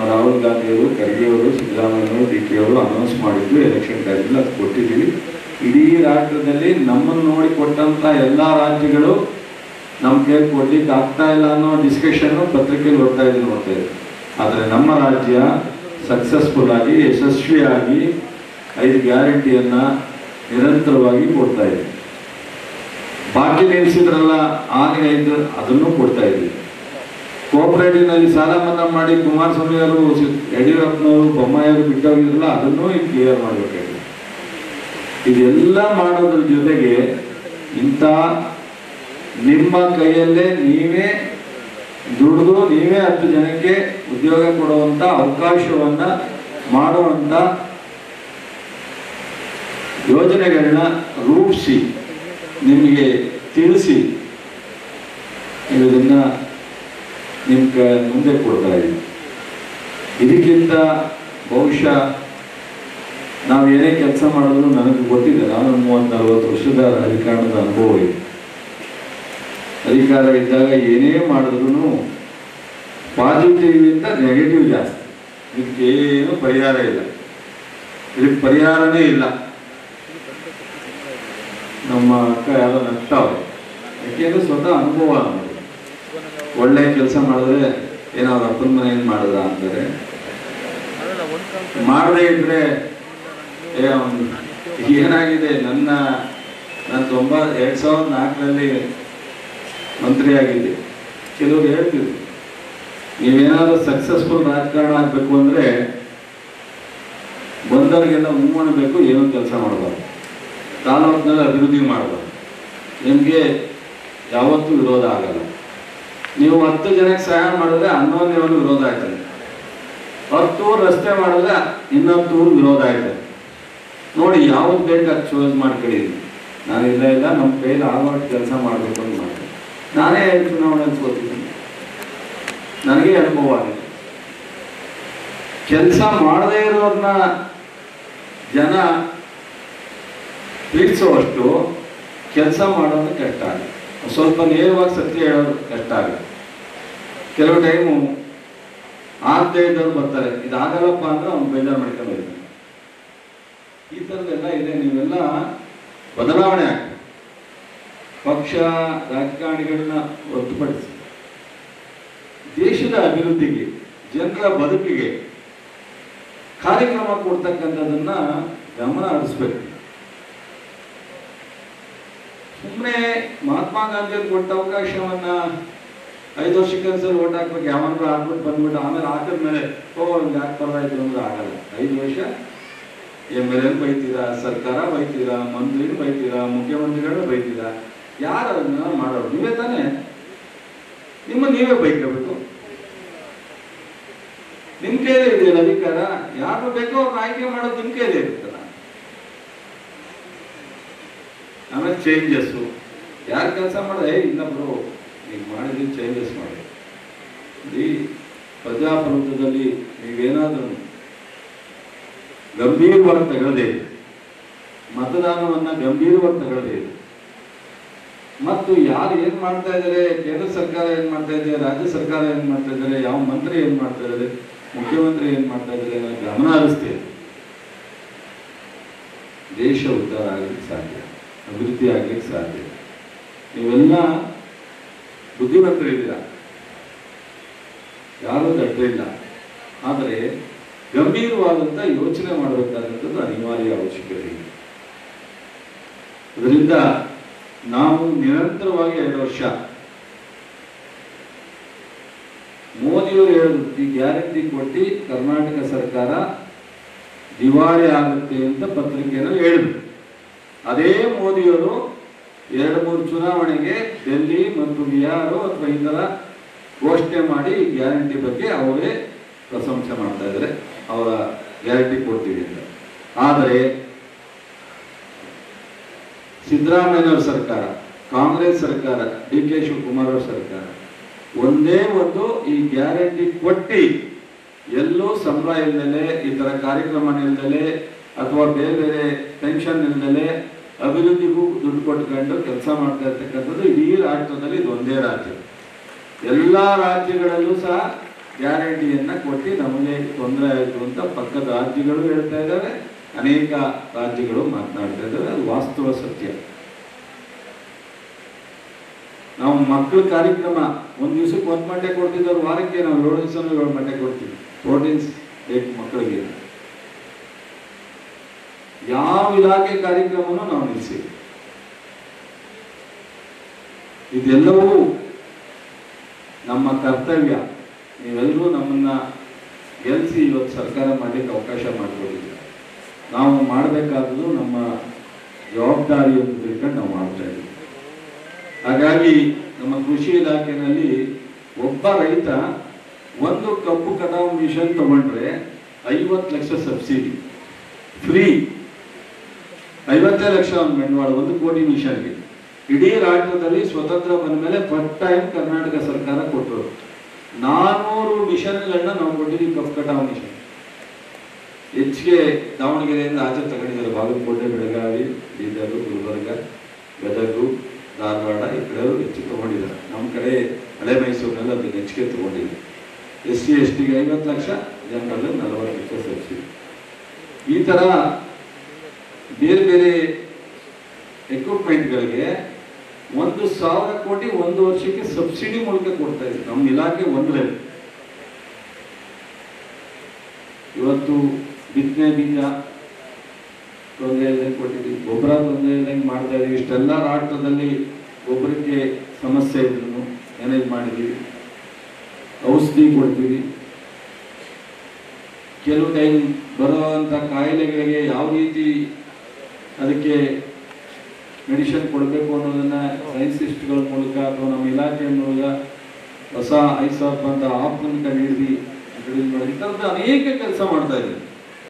ರಾಹುಲ್ ಗಾಂಧಿಯವರು, ಖರ್ಗೆಯವರು, ಸಿದ್ದರಾಮಯ್ಯವರು, ಡಿ.ಕೆ. ಅವರು ಅನೌನ್ಸ್ ಮಾಡಿದ್ದು ಎಲೆಕ್ಷನ್ ಟೈಮಲ್ಲಿ ಅದು ಕೊಟ್ಟಿದ್ದೀವಿ. ಇಡೀ ರಾಷ್ಟ್ರದಲ್ಲಿ ನಮ್ಮನ್ನು ನೋಡಿ ಕೊಟ್ಟಂಥ ಎಲ್ಲ ರಾಜ್ಯಗಳು ನಮಗೆ ಕೊಡ್ಲಿಕ್ಕೆ ಆಗ್ತಾ ಇಲ್ಲ ಅನ್ನೋ ಡಿಸ್ಕಷನ್ನು ಪತ್ರಿಕೆಯಲ್ಲಿ ನೋಡ್ತಾ ಇದ್ದೀವಿ. ಆದರೆ ನಮ್ಮ ರಾಜ್ಯ ಸಕ್ಸಸ್ಫುಲ್ ಆಗಿ ಯಶಸ್ವಿಯಾಗಿ 5 ಗ್ಯಾರಂಟಿಯನ್ನು ನಿರಂತರವಾಗಿ ಕೊಡ್ತಾ ಇದೆ. ಬಾಕಿ ನಿಲ್ಲಿಸಿದ್ರಲ್ಲ ಆನೆ 5 ಅದನ್ನು ಕೊಡ್ತಾ ಇದ್ದೀವಿ. ಕೋಆಪರೇಟಿವ್ನಲ್ಲಿ ಸಾಲ ಮನ್ನಾ ಮಾಡಿ ಕುಮಾರಸ್ವಾಮಿ ಅವರು, ಯಡಿಯೂರಪ್ಪನವರು, ಬೊಮ್ಮಾಯಿಯವರು ಬಿಟ್ಟೋಗಿದ್ರಲ್ಲ ಅದನ್ನು ಈಗ ಕ್ಲಿಯರ್ ಮಾಡಬೇಕಾಗಿದೆ. ಇದೆಲ್ಲ ಮಾಡೋದ್ರ ಜೊತೆಗೆ ಇಂಥ ನಿಮ್ಮ ಕೈಯಲ್ಲೇ ನೀವೇ ದುಡಿದು ನೀವೇ 10 ಜನಕ್ಕೆ ಉದ್ಯೋಗ ಕೊಡುವಂಥ ಅವಕಾಶವನ್ನು ಮಾಡುವಂಥ ಯೋಜನೆಗಳನ್ನ ರೂಪಿಸಿ ನಿಮಗೆ ತಿಳಿಸಿ ನೀವು ಇದನ್ನು ನಿಮ್ಮ ಮುಂದೆ ಕೊಡ್ತಾ ಇದ್ದೀವಿ. ಇದಕ್ಕಿಂತ ಬಹುಶಃ ನಾವು ಏನೇ ಕೆಲಸ ಮಾಡಿದ್ರು ನನಗೆ ಗೊತ್ತಿದೆ. ನಾನು 30-40 ವರ್ಷದ ರಾಜಕಾರಣದ ಅನುಭವ ಇದೆ. ಅಧಿಕಾರ ಇದ್ದಾಗ ಏನೇ ಮಾಡಿದ್ರು ಪಾಸಿಟಿವ್ಗಿಂತ ನೆಗೆಟಿವ್ ಜಾಸ್ತಿ. ಇದಕ್ಕೇನು ಪರಿಹಾರ ಇಲ್ಲ, ಇದಕ್ಕೆ ಪರಿಹಾರನೇ ಇಲ್ಲ. ನಮ್ಮ ಅಕ್ಕ ಯಾರೋ ನಗ್ತಾವೆ, ಯಾಕೆಂದ್ರೆ ಸ್ವತಃ ಅನುಭವ ಅನ್ನೋದು. ಒಳ್ಳೆ ಕೆಲಸ ಮಾಡಿದ್ರೆ ಏನಾದ್ರು ಅಪ್ಪನ ಮನೆಯನ್ನು ಮಾಡಿದ್ರ ಅಂತಾರೆ, ಮಾಡದೇ ಇದ್ರೆ ಏನಾಗಿದೆ. ನಾನು 2004ರಲ್ಲಿ ಮಂತ್ರಿ ಆಗಿದ್ದೆ. ಕೆಲವರು ಹೇಳ್ತಿದ್ರು, ನೀವೇನಾದ್ರೂ ಸಕ್ಸಸ್ಫುಲ್ ರಾಜಕಾರಣ ಆಗಬೇಕು ಅಂದರೆ ಬಂದವರಿಗೆಲ್ಲ ಬೇಕು, ಏನೋ ಕೆಲಸ ಮಾಡಬಾರ್ದು, ತಾಲೂಕಿನಲ್ಲಿ ಅಭಿವೃದ್ಧಿ ಮಾಡಬಾರ್ದು, ನಿಮಗೆ ಯಾವತ್ತೂ ವಿರೋಧ ಆಗಲ್ಲ. ನೀವು 10 ಜನಕ್ಕೆ ಸಹಾಯ ಮಾಡಿದ್ರೆ 11 ಲೆವೆಲ್ ವಿರೋಧ ಆಯ್ತದೆ. 10 ಊರು ರಸ್ತೆ ಮಾಡಿದ್ರೆ 10 ಊರು ವಿರೋಧ ಆಯ್ತದೆ. ನೋಡಿ ಯಾವ್ದು ಬೇಕು ಅದು ಚೂಸ್ ಮಾಡ್ಕೊಂಡಿದ್ದೀನಿ. ನಾನು ಇಲ್ಲ ನಮ್ಮ ಕೈಯಲ್ಲಿ ಆಗೋಷ್ಟು ಕೆಲಸ ಮಾಡಬೇಕು ಅಂತ ಮಾಡ್ತೀನಿ. ನಾನೇ ಚುನಾವಣೆ ಸೋತಿದ್ದೀನಿ, ನನಗೆ ಅನುಭವ ಆಗಿದೆ. ಕೆಲಸ ಮಾಡದೇ ಇರೋರನ್ನ ಜನ ಪ್ರೀತಿಸುವಷ್ಟು ಕೆಲಸ ಮಾಡೋದು ಕಷ್ಟ ಆಗುತ್ತೆ. ಸ್ವಲ್ಪ ನೇರವಾಗಿ ಸತ್ಯ ಹೇಳೋದು ಕಷ್ಟ ಆಗುತ್ತೆ. ಕೆಲವು ಟೈಮು ಆಗದೇ ಇದ್ದವ್ರು ಬರ್ತಾರೆ, ಇದಾಗಲ್ಲಪ್ಪ ಅಂದ್ರೆ ಅವ್ನು ಬೇಜಾರು ಮಾಡ್ಕೊಂಡು ಹೋಗ್ತಾನೆ. ಈ ಥರದ್ದೆಲ್ಲ ಇದೆ. ನೀವೆಲ್ಲ ಬದಲಾವಣೆ ಆಗ್ತದೆ. ಪಕ್ಷ ರಾಜಕಾರಣಿಗಳನ್ನ ಹೊರತುಪಡಿಸಿ ದೇಶದ ಅಭಿವೃದ್ಧಿಗೆ, ಜನರ ಬದುಕಿಗೆ ಕಾರ್ಯಕ್ರಮ ಕೊಡ್ತಕ್ಕಂಥದ್ದನ್ನ ಗಮನ ಹರಿಸ್ಬೇಕು. ಸುಮ್ಮನೆ ಮಹಾತ್ಮ ಗಾಂಧಿಯವ್ರು ಕೊಟ್ಟ ಅವಕಾಶವನ್ನ 5 ವರ್ಷಕ್ಕೆ ಒಂದ್ಸಲ ಓಟ್ ಹಾಕ್ಬೇಕು, ಯಾವಾಗಲೂ ಹಾಕ್ಬಿಟ್ಟು ಬಂದ್ಬಿಟ್ಟು ಆಮೇಲೆ ಹಾಕಿದ್ಮೇಲೆ ಯಾಕೆ ಪರವಾಯಿತು ಅಂದ್ರೆ ಆಗಲ್ಲ. 5 ವರ್ಷ MLA ಬೈತೀರಾ, ಸರ್ಕಾರ ಬೈತೀರಾ, ಮಂತ್ರಿನ ಬೈತೀರಾ, ಮುಖ್ಯಮಂತ್ರಿಗಳನ್ನ ಬೈತೀರಾ. ಯಾರು ಅದನ್ನ ಮಾಡೋರು? ನೀವೇ ತಾನೇ. ನೀವೇ ಬೈಕಬೇಕು. ನಿಮ್ಮ ಕೈಲೇ ಇದೆಯಲ್ಲ ಅಧಿಕಾರ. ಯಾರು ಬೇಕೋ ಅವ್ರನ್ನ ಆಯ್ಕೆ ಮಾಡೋದು ನಿಮ್ಮ ಕೈಲೇ ಇರುತ್ತಲ್ಲ. ಆಮೇಲೆ ಚೇಂಜಸ್ಸು ಯಾರು ಕೆಲಸ ಮಾಡಿದೆ, ಇನ್ನೊಬ್ರು ಈಗ ಮಾಡಿದ್ರಿ ಚೇಂಜಸ್ ಮಾಡಿ. ಈ ಪ್ರಜಾಪ್ರಭುತ್ವದಲ್ಲಿ ನೀವೇನಾದ್ರೂ ಗಂಭೀರವಾಗಿ ತಗೊಳ್ಳದೆ, ಮತದಾನವನ್ನು ಗಂಭೀರವಾಗಿ ತಗೊಳ್ಳದೆ, ಮತ್ತು ಯಾರು ಏನು ಮಾಡ್ತಾ ಇದ್ದಾರೆ, ಕೇಂದ್ರ ಸರ್ಕಾರ ಏನು ಮಾಡ್ತಾ ಇದೆ, ರಾಜ್ಯ ಸರ್ಕಾರ ಏನು ಮಾಡ್ತಾ ಇದ್ದಾರೆ, ಯಾವ ಮಂತ್ರಿ ಏನು ಮಾಡ್ತಾ ಇದ್ದಾರೆ, ಮುಖ್ಯಮಂತ್ರಿ ಏನು ಮಾಡ್ತಾ ಇದ್ದಾರೆ ಗಮನ ಹರಿಸ್ತೇವೆ, ದೇಶ ಉದ್ಧಾರ ಆಗಲಿಕ್ಕೆ ಸಾಧ್ಯ, ಅಭಿವೃದ್ಧಿ ಆಗಲಿಕ್ಕೆ ಸಾಧ್ಯ. ನೀವೆಲ್ಲ ಬುದ್ಧಿವಂತರಿದ್ದೀರಾ, ಯಾರೂ ದಡ್ಡರಿಲ್ಲ. ಆದರೆ ಗಂಭೀರವಾದಂಥ ಯೋಚನೆ ಮಾಡಬೇಕಾದಂಥದ್ದು ಅನಿವಾರ್ಯ ಅವಶ್ಯಕತೆ ಇದೆ. ಅದರಿಂದ ನಾವು ನಿರಂತರವಾಗಿ 2 ವರ್ಷ ಮೋದಿಯವರು ಹೇಳಿದ್ರು, ಈ ಗ್ಯಾರಂಟಿ ಕೊಟ್ಟು ಕರ್ನಾಟಕ ಸರ್ಕಾರ ದಿವಾಳಿ ಆಗುತ್ತೆ ಅಂತ ಪತ್ರಿಕೆಯಲ್ಲಿ ಹೇಳಿದ್ರು. ಅದೇ ಮೋದಿಯವರು 2-3 ಚುನಾವಣೆಗೆ ಡೆಲ್ಲಿ ಮತ್ತು ಬಿಹಾರ ಅಥವಾ ಈ ಥರ ಘೋಷಣೆ ಮಾಡಿ ಈ ಗ್ಯಾರಂಟಿ ಬಗ್ಗೆ ಅವರೇ ಪ್ರಶಂಸೆ ಮಾಡ್ತಾ ಇದ್ದಾರೆ, ಅವರ ಗ್ಯಾರಂಟಿ ಕೊಡ್ತೀವಿ ಅಂತ. ಆದರೆ ಸಿದ್ದರಾಮಯ್ಯನವ್ರ ಸರ್ಕಾರ, ಕಾಂಗ್ರೆಸ್ ಸರ್ಕಾರ, ಡಿ.ಕೆ. ಶಿವಕುಮಾರ್ ಅವರ ಸರ್ಕಾರ ಒಂದೇ ಒಂದು ಈ ಗ್ಯಾರಂಟಿ ಕೊಟ್ಟು ಎಲ್ಲೂ ಸಂಬಳ ಇಲ್ದಲೆ, ಈ ಥರ ಕಾರ್ಯಕ್ರಮ ಇಲ್ದಲೆ ಅಥವಾ ಬೇರೆ ಬೇರೆ ಪೆನ್ಷನ್ ಇಲ್ದಲೆ ಅಭಿವೃದ್ಧಿಗೂ ದುಡ್ಡು ಕೊಟ್ಕೊಂಡು ಕೆಲಸ ಮಾಡ್ತಾ ಇರ್ತಕ್ಕಂಥದ್ದು ಇಡೀ ರಾಷ್ಟ್ರದಲ್ಲಿ ಇದು ಒಂದೇ ರಾಜ್ಯ. ಎಲ್ಲ ರಾಜ್ಯಗಳಲ್ಲೂ ಸಹ ಗ್ಯಾರಂಟಿಯನ್ನು ಕೊಟ್ಟು ನಮಗೆ ತೊಂದರೆ ಆಯಿತು ಅಂತ ಪಕ್ಕದ ರಾಜ್ಯಗಳು ಹೇಳ್ತಾ ಇದ್ದಾವೆ, ಅನೇಕ ರಾಜ್ಯಗಳು ಮಾತನಾಡ್ತಾ ಇದ್ದಾವೆ. ಅದು ವಾಸ್ತವ ಸತ್ಯ. ನಾವು ಮಕ್ಕಳ ಕಾರ್ಯಕ್ರಮ ಒಂದು ದಿವಸಕ್ಕೆ 1 ಗಂಟೆ ಕೊಡ್ತಿದ್ದವ್ರು, ವಾರಕ್ಕೆ ನಾವು 7 ದಿವಸ 7 ಗಂಟೆ ಕೊಡ್ತೀವಿ. ಪ್ರೋಟೀನ್ಸ್ ಬೇಕು ಮಕ್ಕಳಿಗೆ. ಯಾವ ಇಲಾಖೆ ಕಾರ್ಯಕ್ರಮನೂ ನಾವು ನಿಲ್ಲಿಸಿ. ಇದೆಲ್ಲವೂ ನಮ್ಮ ಕರ್ತವ್ಯ. ನೀವೆಲ್ಲರೂ ನಮ್ಮನ್ನ ಗೆಲ್ಲಿಸಿ ಇವತ್ತು ಸರ್ಕಾರ ಮಾಡಲಿಕ್ಕೆ ಅವಕಾಶ ಮಾಡಿಕೊಟ್ಟಿದ್ದೀವಿ. ನಾವು ಮಾಡಬೇಕಾದ್ದು ನಮ್ಮ ಜವಾಬ್ದಾರಿ ಅಂತ ತಿಳ್ಕೊಂಡು ನಾವು ಮಾಡ್ತಾ ಇದ್ದೀವಿ. ಹಾಗಾಗಿ ನಮ್ಮ ಕೃಷಿ ಇಲಾಖೆಯಲ್ಲಿ ಒಬ್ಬ ರೈತ ಒಂದು ಕಬ್ಬು ಕಟಾವು ಮಿಷನ್ ತಗೊಂಡ್ರೆ 50 ಲಕ್ಷ ಸಬ್ಸಿಡಿ ಫ್ರೀ. 50 ಲಕ್ಷ ಒಂದು ಬಂಡವಾಳ, 1 ಕೋಟಿ ಮಿಷನ್ಗೆ. ಇಡೀ ರಾಜ್ಯದಲ್ಲಿ ಸ್ವತಂತ್ರ ಬಂದ ಮೇಲೆ ಫಸ್ಟ್ ಟೈಮ್ ಕರ್ನಾಟಕ ಸರ್ಕಾರ ಕೊಟ್ಟರು. 400 ಮಿಷನ್ಗಳನ್ನ ನಾವು ಕೊಟ್ಟಿದ್ದೀವಿ. ಕಬ್ಬು ಕಟಾವು ಮಿಷನ್ ಹೆಚ್ಚಿಗೆ ದಾವಣಗೆರೆಯಿಂದ ಆಚೆ ತಗೊಂಡಿದ್ದಾರೆ. ಬಾಗಲಕೋಟೆ, ಬೆಳಗಾವಿ, ಬೀದರ್, ಗುಲ್ಬರ್ಗ, ಗದಗ, ಧಾರವಾಡ ಈ ಕಡೆ ಹೆಚ್ಚು ತಗೊಂಡಿದ್ದಾರೆ. ನಮ್ಮ ಕಡೆ ಹಳೆ ಮೈಸೂರಿನಲ್ಲಿ ಅದನ್ನು ಹೆಚ್ಚಿಗೆ ತಗೊಂಡಿದ್ದಾರೆ. SC STಗೆ 50 lakh, general 40 lakh subsidy. ಈ ಥರ ಬೇರೆ ಬೇರೆ ಎಕ್ವಿಪ್ಮೆಂಟ್ಗಳಿಗೆ 1,000 ಕೋಟಿ 1 ವರ್ಷಕ್ಕೆ ಸಬ್ಸಿಡಿ ಮೂಲಕ ಕೊಡ್ತಾ ಇದೆ ನಮ್ಮ ಇಲಾಖೆ ಒಂದರಲ್ಲಿ. ಇವತ್ತು ಬಿತ್ತನೆ ಬೀಜ ತೊಂದರೆ ಇಲ್ಲದೆ ಕೊಟ್ಟಿದ್ದೀವಿ, ಗೊಬ್ಬರ ತೊಂದರೆ ಇಲ್ಲದಂಗೆ ಮಾಡ್ತಾ ಇದೀವಿ. ಇಷ್ಟೆಲ್ಲ ರಾಷ್ಟ್ರದಲ್ಲಿ ಗೊಬ್ಬರಕ್ಕೆ ಸಮಸ್ಯೆ ಇದ್ರು ಮ್ಯಾನೇಜ್ ಮಾಡಿದ್ದೀವಿ. ಔಷಧಿ ಕೊಡ್ತೀವಿ. ಕೆಲವು ಟೈಮ್ ಬರುವಂಥ ಕಾಯಿಲೆಗಳಿಗೆ ಯಾವ ರೀತಿ ಅದಕ್ಕೆ ಮೆಡಿಸಿನ್ ಕೊಡಬೇಕು ಅನ್ನೋದನ್ನ ಸೈನ್ಸಿಸ್ಟ್ಗಳ ಮೂಲಕ ಅಥವಾ ನಮ್ಮ ಇಲಾಖೆಯ ಮೂಲಕ ಹೊಸ 5,000 ರೂಪಾಯಿ ಅಂತ ಆಪ್ ಮೂಲಕ ನೀಡಿ ಇಂಟ್ರೊಡ್ಯೂಸ್ ಮಾಡಿ ಇಂಥದ್ದು ಅನೇಕ ಕೆಲಸ ಮಾಡ್ತಾ ಇದ್ದೀವಿ.